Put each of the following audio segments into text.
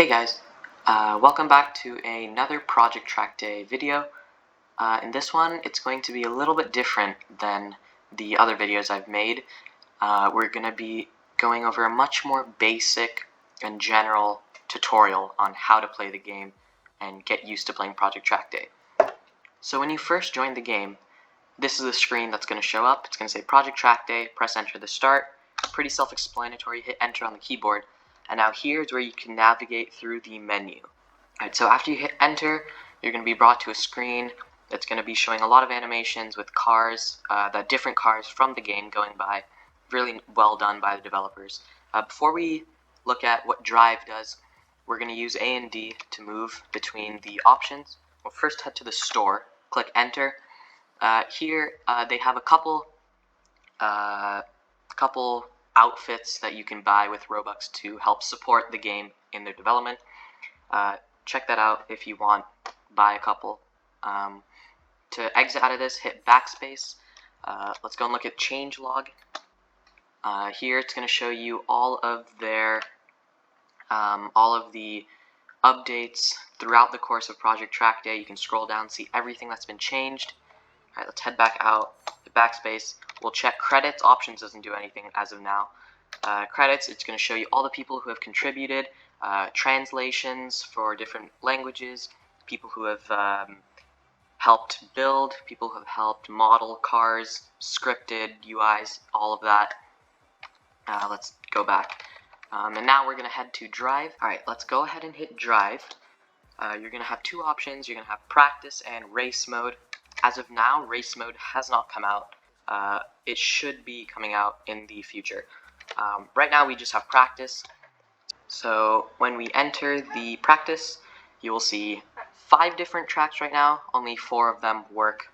Hey guys, welcome back to another Project Trackday video. In this one, it's going to be a little bit different than the other videos I've made. We're going to be going over a much more basic and general tutorial on how to play the game and get used to playing Project Trackday. So when you first join the game, this is the screen that's going to show up. It's going to say Project Trackday, press enter to start. Pretty self-explanatory, hit enter on the keyboard. And now here's where you can navigate through the menu. Alright, so after you hit enter, you're going to be brought to a screen that's going to be showing a lot of animations with cars, different cars from the game going by. Really well done by the developers. Before we look at what drive does, we're going to use A and D to move between the options. We'll first head to the store, click enter. Here they have a couple outfits that you can buy with Robux to help support the game in their development. Check that out if you want. Buy a couple. To exit out of this, hit backspace. Let's go and look at changelog. Here it's going to show you all of the updates throughout the course of Project Trackday. You can scroll down and see everything that's been changed. Alright, let's head back out, hit backspace. We'll check credits. Options doesn't do anything as of now. Credits, it's going to show you all the people who have contributed, translations for different languages, people who have helped build, people who have helped model cars, scripted UIs, all of that. Let's go back. And now we're going to head to drive. Alright, let's go ahead and hit drive. You're going to have two options. You're going to have practice and race mode. As of now, race mode has not come out. It should be coming out in the future. Right now we just have practice. So when we enter the practice, you will see 5 different tracks right now. Only 4 of them work.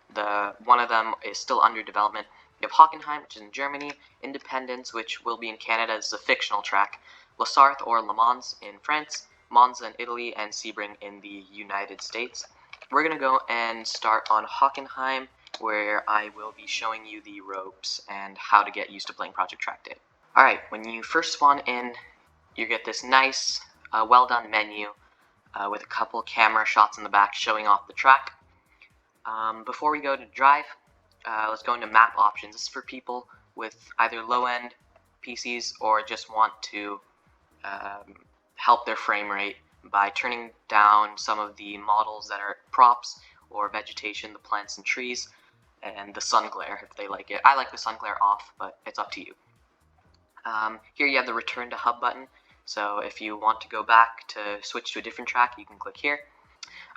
One of them is still under development. You have Hockenheim, which is in Germany, Independence, which will be in Canada, is a fictional track, La Sarthe or Le Mans in France, Monza in Italy, and Sebring in the United States. We're going to go and start on Hockenheim, where I will be showing you the ropes and how to get used to playing Project Trackday. Alright, when you first spawn in, you get this nice, well done menu with a couple camera shots in the back showing off the track. Before we go to drive, let's go into map options. This is for people with either low-end PCs or just want to help their frame rate by turning down some of the models that are props or vegetation, the plants and trees, and the sun glare if they like it. I like the sun glare off, but it's up to you. Here you have the return to hub button, so if you want to go back to switch to a different track, you can click here.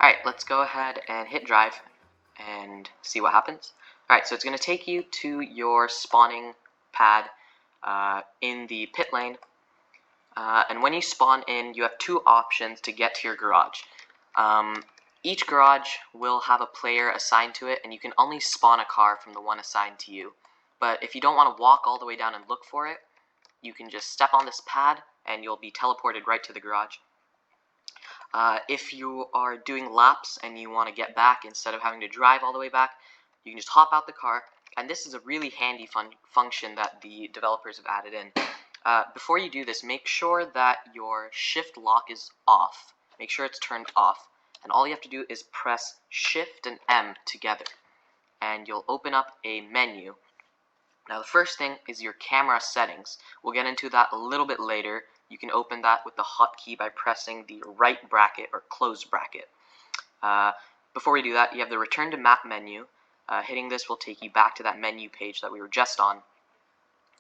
Alright, let's go ahead and hit drive and see what happens. Alright, so it's going to take you to your spawning pad in the pit lane. And when you spawn in, you have 2 options to get to your garage. Each garage will have a player assigned to it, and you can only spawn a car from the one assigned to you. But if you don't want to walk all the way down and look for it, you can just step on this pad, and you'll be teleported right to the garage. If you are doing laps and you want to get back instead of having to drive all the way back, you can just hop out the car, and this is a really handy function that the developers have added in. Before you do this, make sure that your shift lock is off. Make sure it's turned off. And all you have to do is press shift and M together. And you'll open up a menu. Now the first thing is your camera settings. We'll get into that a little bit later. You can open that with the hotkey by pressing the right bracket or close bracket. Before we do that, you have the return to map menu. Hitting this will take you back to that menu page that we were just on.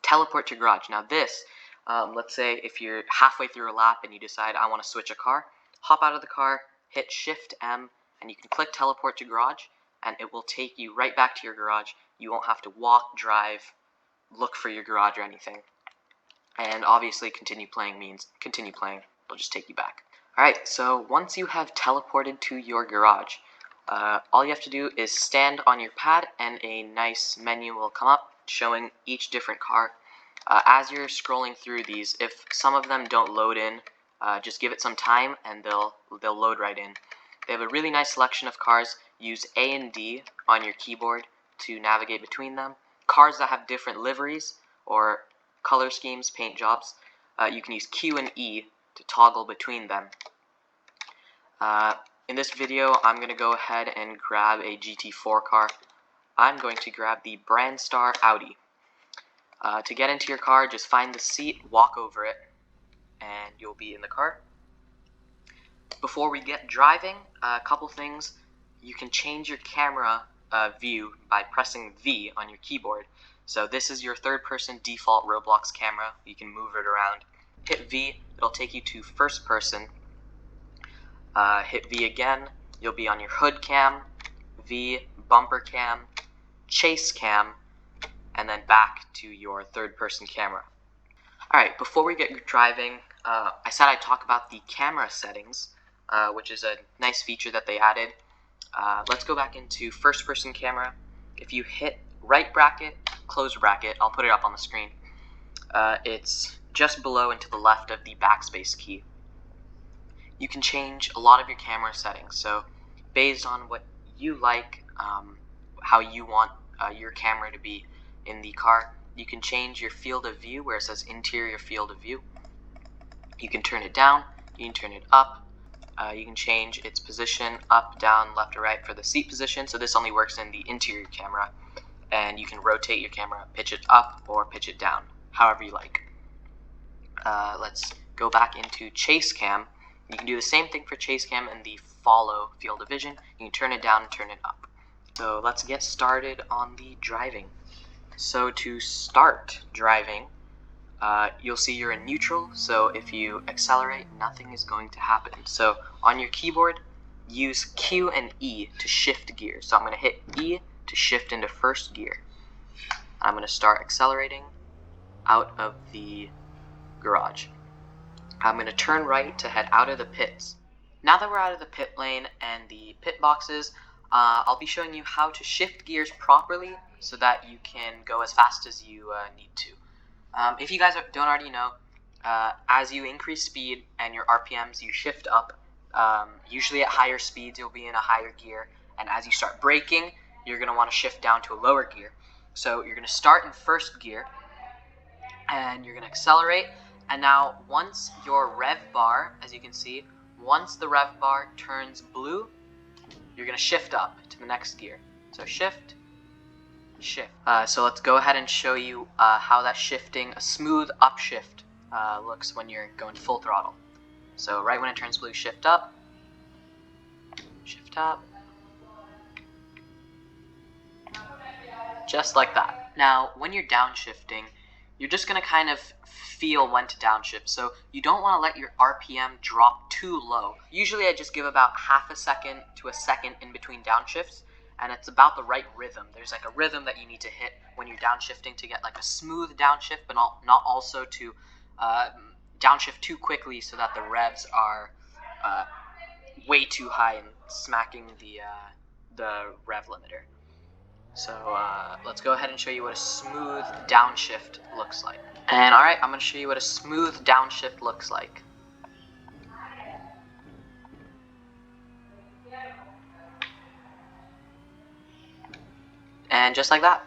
Teleport to garage. Now this, let's say if you're halfway through a lap and you decide I want to switch a car, hop out of the car, hit shift M, and you can click teleport to garage, and it will take you right back to your garage. You won't have to walk, drive, look for your garage or anything. And obviously continue playing means continue playing. It'll just take you back. Alright, so once you have teleported to your garage, all you have to do is stand on your pad and a nice menu will come up showing each different car. As you're scrolling through these, if some of them don't load in, just give it some time and they'll load right in. They have a really nice selection of cars. Use A and D on your keyboard to navigate between them. Cars that have different liveries or color schemes, paint jobs, you can use Q and E to toggle between them. In this video, I'm going to go ahead and grab a GT4 car. I'm going to grab the Brandstar Audi. To get into your car, just find the seat, walk over it, and you'll be in the car. Before we get driving, a couple things. You can change your camera view by pressing V on your keyboard. So this is your third-person default Roblox camera. You can move it around. Hit V, it'll take you to first person. Hit V again, you'll be on your hood cam, V, bumper cam, chase cam, and then back to your third-person camera. Alright, before we get driving, I said I'd talk about the camera settings, which is a nice feature that they added. Let's go back into first-person camera. If you hit right bracket, close bracket, I'll put it up on the screen. It's just below and to the left of the backspace key. You can change a lot of your camera settings, so based on what you like, how you want your camera to be in the car, you can change your field of view where it says interior field of view. You can turn it down, you can turn it up, you can change its position up, down, left, or right for the seat position, so this only works in the interior camera, and you can rotate your camera, pitch it up or pitch it down, however you like. Let's go back into chase cam. You can do the same thing for chase cam in the follow field of vision. You can turn it down and turn it up. So let's get started on the driving. So to start driving, you'll see you're in neutral, so if you accelerate, nothing is going to happen. So on your keyboard, use Q and E to shift gears. So I'm going to hit E to shift into first gear. I'm going to start accelerating out of the garage. I'm going to turn right to head out of the pits. Now that we're out of the pit lane and the pit boxes, I'll be showing you how to shift gears properly so that you can go as fast as you need to. If you guys don't already know, as you increase speed and your RPMs, you shift up. Usually at higher speeds, you'll be in a higher gear, and as you start braking, you're going to want to shift down to a lower gear. So you're going to start in first gear, and you're going to accelerate. And now once your rev bar, as you can see, once the rev bar turns blue, you're going to shift up to the next gear. So shift, shift. So let's go ahead and show you how that shifting, a smooth upshift looks when you're going full throttle. So right when it turns blue, shift up, just like that. Now when you're downshifting, you're just going to kind of feel when to downshift, so you don't want to let your RPM drop too low. Usually I just give about half a second to a second in between downshifts, and it's about the right rhythm. There's like a rhythm that you need to hit when you're downshifting to get like a smooth downshift, but not also to downshift too quickly so that the revs are way too high and smacking the rev limiter. So let's go ahead and show you what a smooth downshift looks like. And alright, I'm going to show you what a smooth downshift looks like. And just like that.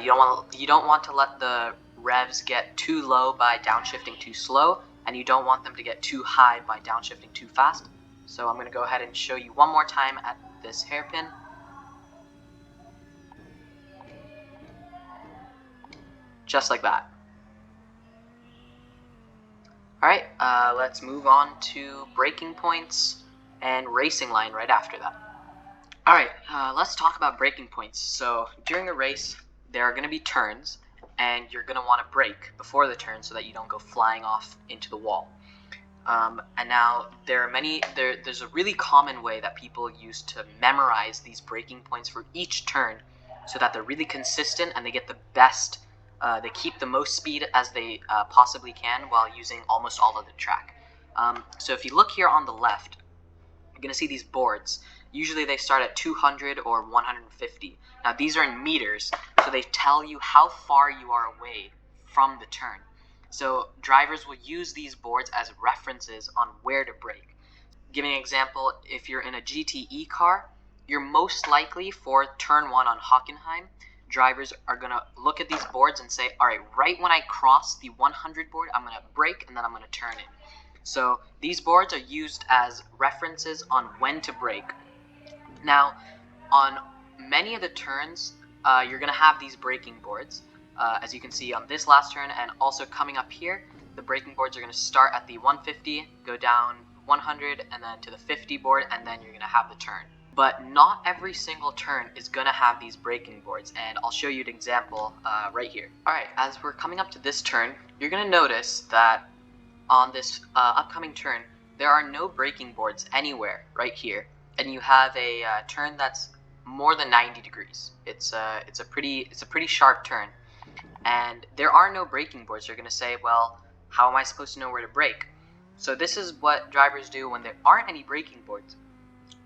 You don't want to let the revs get too low by downshifting too slow, and you don't want them to get too high by downshifting too fast. So I'm going to go ahead and show you one more time at this hairpin. Just like that. Alright, let's move on to braking points and racing line right after that. Alright, let's talk about braking points. So during a race, there are going to be turns, and you're going to want to brake before the turn so that you don't go flying off into the wall. And now there's a really common way that people use to memorize these braking points for each turn so that they're really consistent and they get the best. They keep the most speed as they possibly can while using almost all of the track. So if you look here on the left, you're going to see these boards. Usually they start at 200 or 150. Now these are in meters, so they tell you how far you are away from the turn. So drivers will use these boards as references on where to brake. Giving an example, if you're in a GTE car, you're most likely for turn 1 on Hockenheim, drivers are going to look at these boards and say, alright, right when I cross the 100 board, I'm going to brake and then I'm going to turn in. So these boards are used as references on when to brake. Now, on many of the turns, you're going to have these braking boards. As you can see on this last turn, and also coming up here, the braking boards are going to start at the 150, go down 100, and then to the 50 board, and then you're going to have the turn. But not every single turn is going to have these braking boards, and I'll show you an example right here. Alright, as we're coming up to this turn, you're going to notice that on this upcoming turn, there are no braking boards anywhere right here, and you have a turn that's more than 90 degrees. It's a pretty sharp turn, and there are no braking boards. You're going to say, well, how am I supposed to know where to brake? So this is what drivers do when there aren't any braking boards.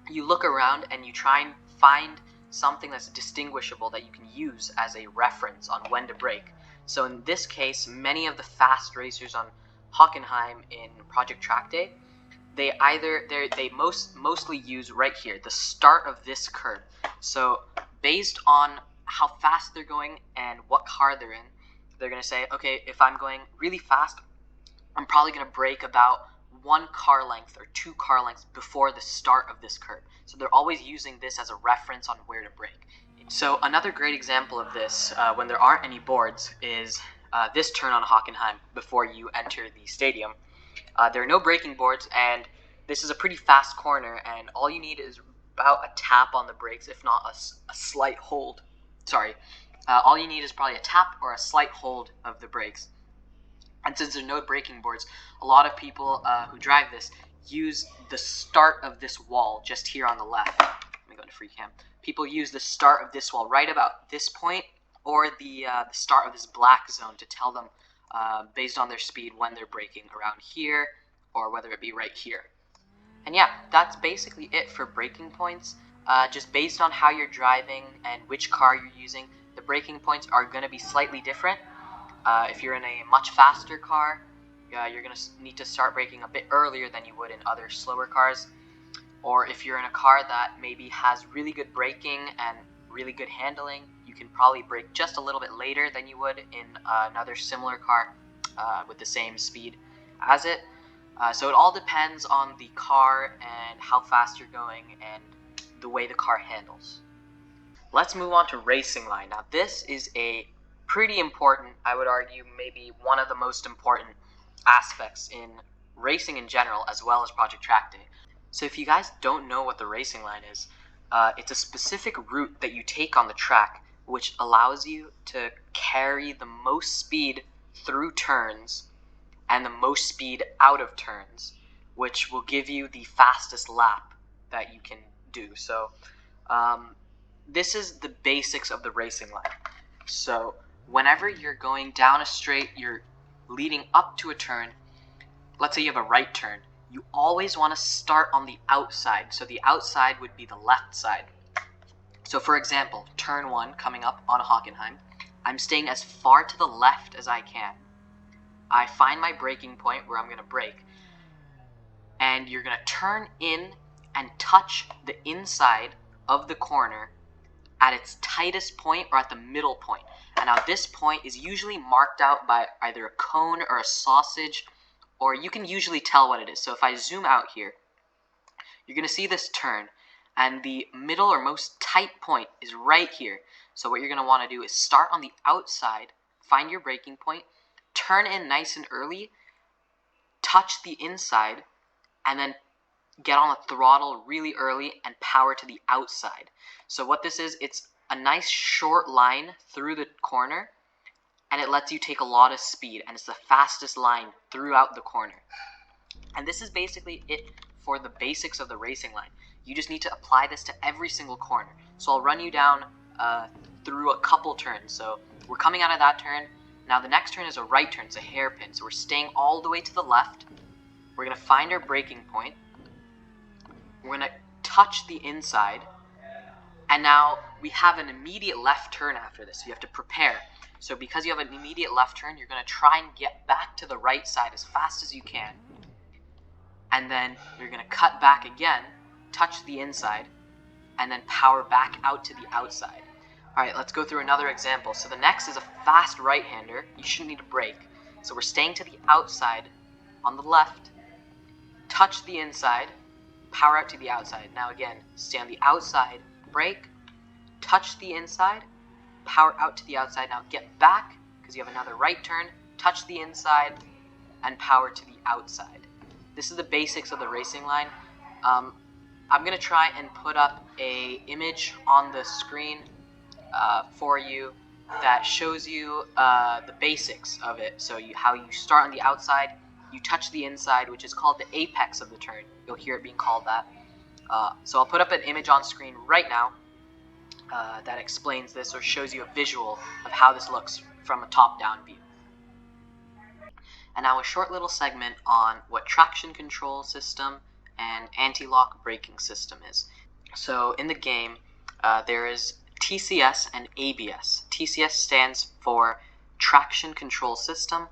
You look around and you try and find something that's distinguishable that you can use as a reference on when to brake. So in this case, many of the fast racers on Hockenheim in Project Trackday, they mostly use right here, the start of this curve. So based on how fast they're going and what car they're in, they're going to say, okay, if I'm going really fast, I'm probably going to brake about 1 car length or 2 car lengths before the start of this curve. So they're always using this as a reference on where to brake. So another great example of this, when there aren't any boards, is this turn on Hockenheim before you enter the stadium. There are no braking boards, and this is a pretty fast corner, and all you need is about a tap on the brakes, if not a slight hold. All you need is probably a tap or a slight hold of the brakes. And since there are no braking boards, a lot of people who drive this use the start of this wall just here on the left. Let me go to free cam. People use the start of this wall right about this point, or the start of this black zone to tell them based on their speed when they're braking around here, or whether it be right here. And yeah, that's basically it for braking points. Just based on how you're driving and which car you're using, the braking points are going to be slightly different. If you're in a much faster car, you're going to need to start braking a bit earlier than you would in other slower cars. Or if you're in a car that maybe has really good braking and really good handling, you can probably brake just a little bit later than you would in another similar car with the same speed as it. So it all depends on the car and how fast you're going and the way the car handles. Let's move on to racing line. Now this is a pretty important, I would argue, maybe one of the most important aspects in racing in general, as well as Project Trackday. So if you guys don't know what the racing line is, it's a specific route that you take on the track, which allows you to carry the most speed through turns and the most speed out of turns, which will give you the fastest lap that you can do. So this is the basics of the racing line. So whenever you're going down a straight, you're leading up to a turn, let's say you have a right turn, you always want to start on the outside. So the outside would be the left side. So for example, turn 1 coming up on Hockenheim, I'm staying as far to the left as I can. I find my braking point where I'm going to brake, and you're going to turn in and touch the inside of the corner at its tightest point or at the middle point. And now this point is usually marked out by either a cone or a sausage, or you can usually tell what it is. So if I zoom out here, you're going to see this turn, and the middle or most tight point is right here. So what you're going to want to do is start on the outside, find your braking point, turn in nice and early, touch the inside, and then get on the throttle really early and power to the outside. So what this is, it's a nice short line through the corner, and it lets you take a lot of speed, and it's the fastest line throughout the corner. And this is basically it for the basics of the racing line. You just need to apply this to every single corner. So I'll run you down through a couple turns. So we're coming out of that turn. Now the next turn is a right turn, it's a hairpin. So we're staying all the way to the left. We're going to find our braking point. We're going to touch the inside. And now we have an immediate left turn after this. So you have to prepare. So because you have an immediate left turn, you're going to try and get back to the right side as fast as you can. And then you're going to cut back again, touch the inside, and then power back out to the outside. Alright, let's go through another example. So the next is a fast right-hander. You shouldn't need to brake. So we're staying to the outside on the left, touch the inside, power out to the outside. Now again, stay on the outside, brake, touch the inside, power out to the outside. Now get back, because you have another right turn, touch the inside, and power to the outside. This is the basics of the racing line. I'm going to try and put up a image on the screen for you that shows you the basics of it. So how you start on the outside, you touch the inside, which is called the apex of the turn. You'll hear it being called that. So I'll put up an image on screen right now that explains this or shows you a visual of how this looks from a top-down view. And now a short little segment on what traction control system and anti-lock braking system is. So in the game, there is TCS and ABS. TCS stands for traction control system,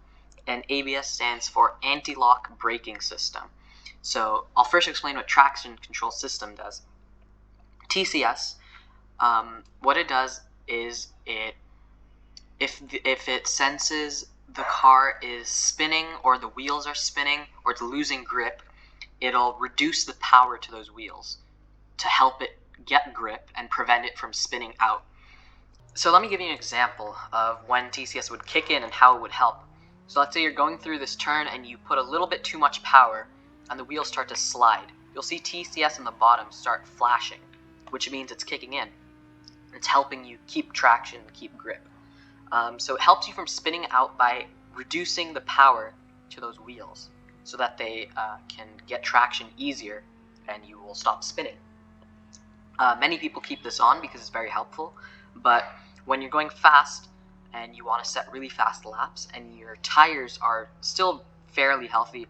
and ABS stands for anti-lock braking system. So I'll first explain what traction control system does. TCS, what it does is if it senses the car is spinning or the wheels are spinning or it's losing grip, it'll reduce the power to those wheels to help it get grip and prevent it from spinning out. So let me give you an example of when TCS would kick in and how it would help. So let's say you're going through this turn and you put a little bit too much power and the wheels start to slide. You'll see TCS on the bottom start flashing, which means it's kicking in. It's helping you keep traction, keep grip. So it helps you from spinning out by reducing the power to those wheels so that they can get traction easier and you will stop spinning. Many people keep this on because it's very helpful, but when you're going fast and you want to set really fast laps and your tires are still fairly healthy,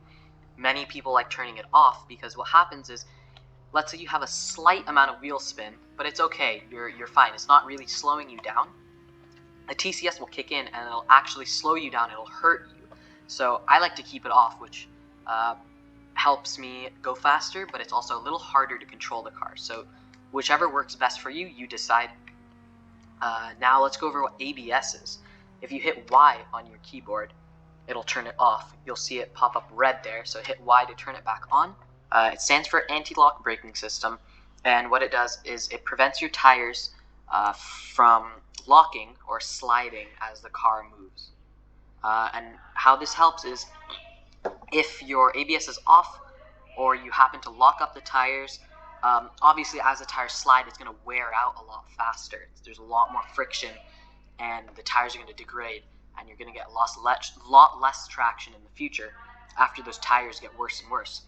many people like turning it off because what happens is, let's say you have a slight amount of wheel spin, but it's okay, you're fine, it's not really slowing you down. The TCS will kick in and it'll actually slow you down, it'll hurt you. So I like to keep it off, which helps me go faster, but it's also a little harder to control the car. So whichever works best for you, you decide. Now let's go over what ABS is. If you hit Y on your keyboard, it'll turn it off. You'll see it pop up red there, so hit Y to turn it back on. It stands for anti-lock braking system, and what it does is it prevents your tires from locking or sliding as the car moves. And how this helps is if your ABS is off or you happen to lock up the tires, obviously as the tires slide, it's going to wear out a lot faster. There's a lot more friction and the tires are going to degrade and you're going to get a lot less traction in the future after those tires get worse and worse.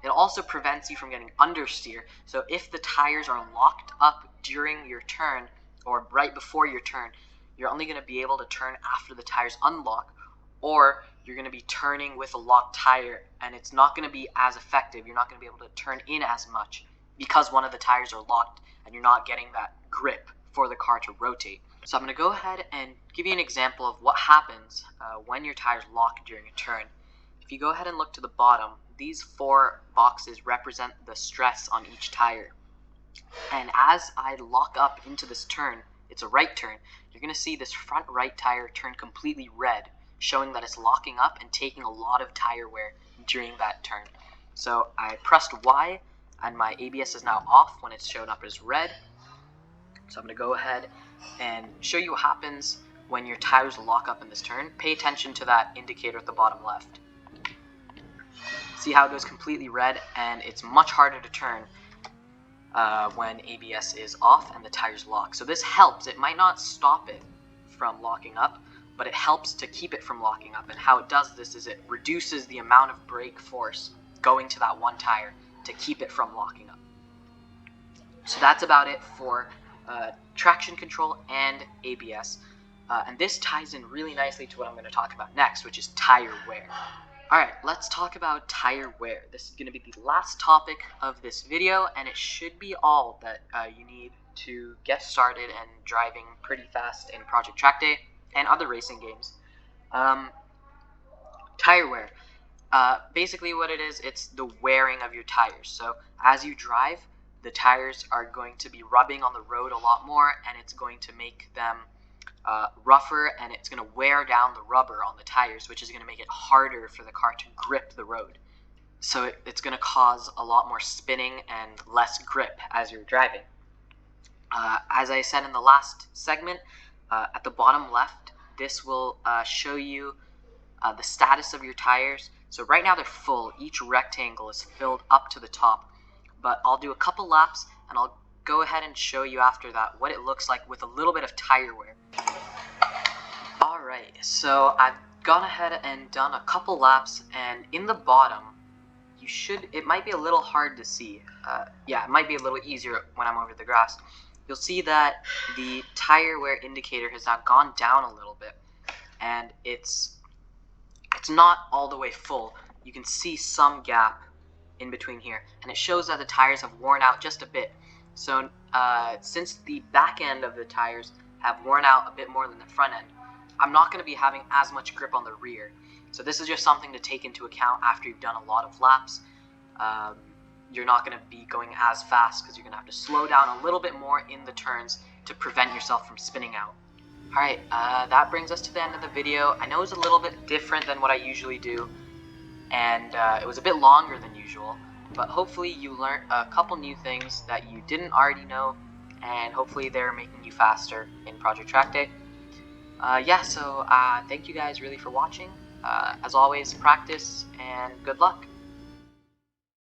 It also prevents you from getting understeer. So if the tires are locked up during your turn or right before your turn, you're only going to be able to turn after the tires unlock, or you're going to be turning with a locked tire and it's not going to be as effective. You're not going to be able to turn in as much because one of the tires are locked and you're not getting that grip for the car to rotate. So I'm going to go ahead and give you an example of what happens when your tires lock during a turn. If you go ahead and look to the bottom, these 4 boxes represent the stress on each tire. And as I lock up into this turn, it's a right turn, you're going to see this front right tire turn completely red, showing that it's locking up and taking a lot of tire wear during that turn. So I pressed Y and my ABS is now off when it's shown up as red. So I'm going to go ahead and show you what happens when your tires lock up in this turn. Pay attention to that indicator at the bottom left. See how it goes completely red, and it's much harder to turn when ABS is off and the tires lock. So this helps. It might not stop it from locking up, but it helps to keep it from locking up. And how it does this is it reduces the amount of brake force going to that one tire to keep it from locking up. So that's about it for traction control and ABS. And this ties in really nicely to what I'm going to talk about next, which is tire wear. Alright, let's talk about tire wear. This is going to be the last topic of this video, and it should be all that you need to get started and driving pretty fast in Project Trackday and other racing games. Tire wear. Basically what it is, it's the wearing of your tires. So as you drive, the tires are going to be rubbing on the road a lot more, and it's going to make them rougher, and it's going to wear down the rubber on the tires, which is going to make it harder for the car to grip the road. so it's going to cause a lot more spinning and less grip as you're driving. As I said in the last segment, at the bottom left, this will show you the status of your tires. So right now they're full. Each rectangle is filled up to the top. But I'll do a couple laps and I'll go ahead and show you after that what it looks like with a little bit of tire wear. Alright, so I've gone ahead and done a couple laps, and in the bottom, it might be a little hard to see. Yeah, it might be a little easier when I'm over the grass. You'll see that the tire wear indicator has now gone down a little bit, and it's not all the way full. You can see some gap in between here, and it shows that the tires have worn out just a bit. So since the back end of the tires have worn out a bit more than the front end, I'm not going to be having as much grip on the rear. So this is just something to take into account after you've done a lot of laps. You're not going to be going as fast because you're going to have to slow down a little bit more in the turns to prevent yourself from spinning out. Alright, that brings us to the end of the video. I know it was a little bit different than what I usually do, and it was a bit longer than usual, but hopefully you learned a couple new things that you didn't already know, and hopefully they're making you faster in Project Trackday. Yeah, so thank you guys really for watching. As always, practice and good luck.